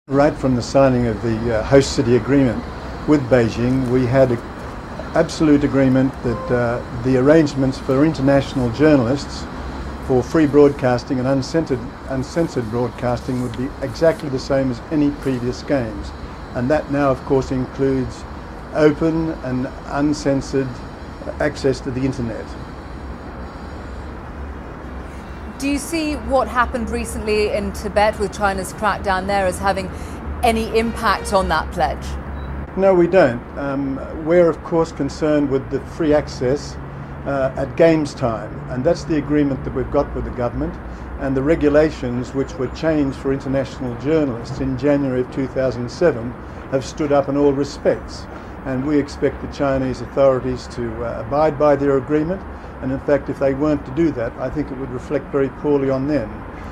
Right from the signing of the host city agreement with Beijing, we had an absolute agreement that the arrangements for international journalists for free broadcasting and uncensored broadcasting would be exactly the same as any previous games. And that now, of course, includes open and uncensored access to the internet. Do you see what happened recently in Tibet with China's crackdown there as having any impact on that pledge? No, we don't. We're of course concerned with the free access at games time, and that's the agreement that we've got with the government, and the regulations which were changed for international journalists in January of 2007 have stood up in all respects, and we expect the Chinese authorities to abide by their agreement. And in fact, if they weren't to do that, I think it would reflect very poorly on them.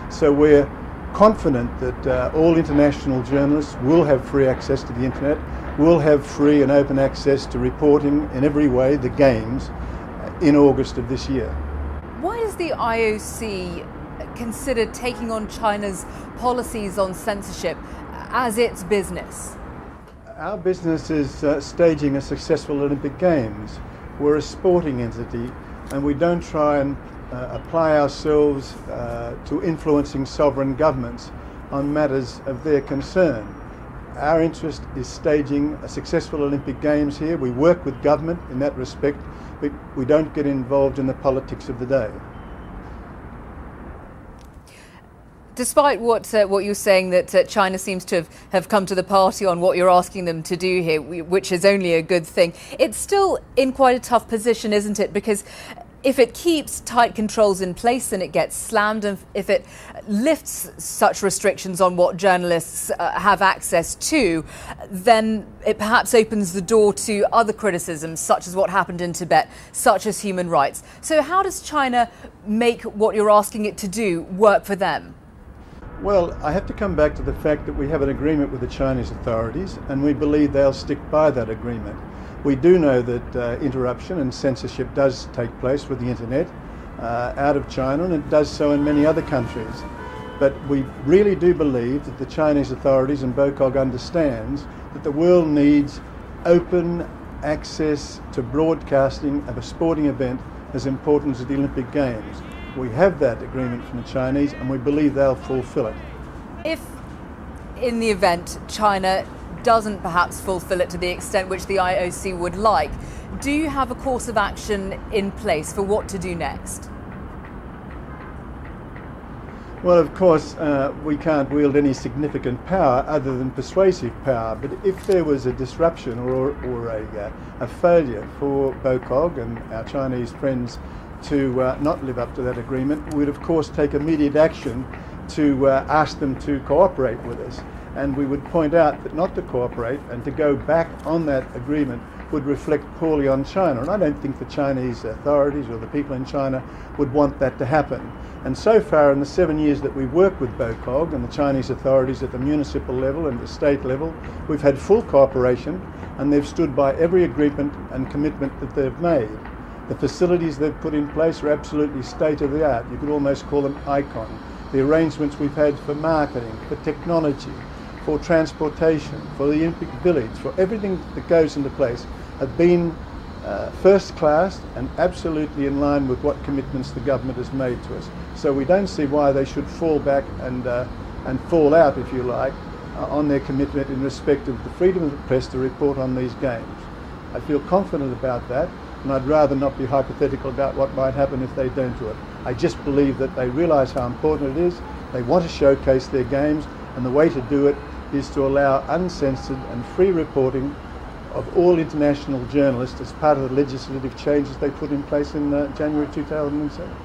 So we're confident that all international journalists will have free access to the internet, will have free and open access to reporting in every way the games in August of this year. Why does the IOC consider taking on China's policies on censorship as its business? Our business is staging a successful Olympic Games. We're a sporting entity, and we don't try and apply ourselves to influencing sovereign governments on matters of their concern. Our interest is staging a successful Olympic Games here. We work with government in that respect, but we don't get involved in the politics of the day. Despite what you're saying, that China seems to have come to the party on what you're asking them to do here, which is only a good thing, it's still in quite a tough position, isn't it? Because if it keeps tight controls in place, then it gets slammed. And if it lifts such restrictions on what journalists have access to, then it perhaps opens the door to other criticisms, such as what happened in Tibet, such as human rights. So how does China make what you're asking it to do work for them? Well, I have to come back to the fact that we have an agreement with the Chinese authorities, and we believe they'll stick by that agreement. We do know that interruption and censorship does take place with the internet out of China, and it does so in many other countries. But we really do believe that the Chinese authorities and BOCOG understands that the world needs open access to broadcasting of a sporting event as important as the Olympic Games. We have that agreement from the Chinese, and we believe they'll fulfill it. If, in the event, China doesn't perhaps fulfill it to the extent which the IOC would like, do you have a course of action in place for what to do next? Well, of course, we can't wield any significant power other than persuasive power, but if there was a disruption or a failure for BOCOG and our Chinese friends to not live up to that agreement, we'd of course take immediate action to ask them to cooperate with us. And we would point out that not to cooperate and to go back on that agreement would reflect poorly on China. And I don't think the Chinese authorities or the people in China would want that to happen. And so far in the 7 years that we've worked with BOCOG and the Chinese authorities at the municipal level and the state level, we've had full cooperation, and they've stood by every agreement and commitment that they've made. The facilities they've put in place are absolutely state-of-the-art. You could almost call them icon. The arrangements we've had for marketing, for technology, for transportation, for the Olympic Village, for everything that goes into place have been first class and absolutely in line with what commitments the government has made to us. So we don't see why they should fall back and fall out, if you like, on their commitment in respect of the freedom of the press to report on these games. I feel confident about that, and I'd rather not be hypothetical about what might happen if they don't do it. I just believe that they realise how important it is. They want to showcase their games, and the way to do it is to allow uncensored and free reporting of all international journalists as part of the legislative changes they put in place in January 2007.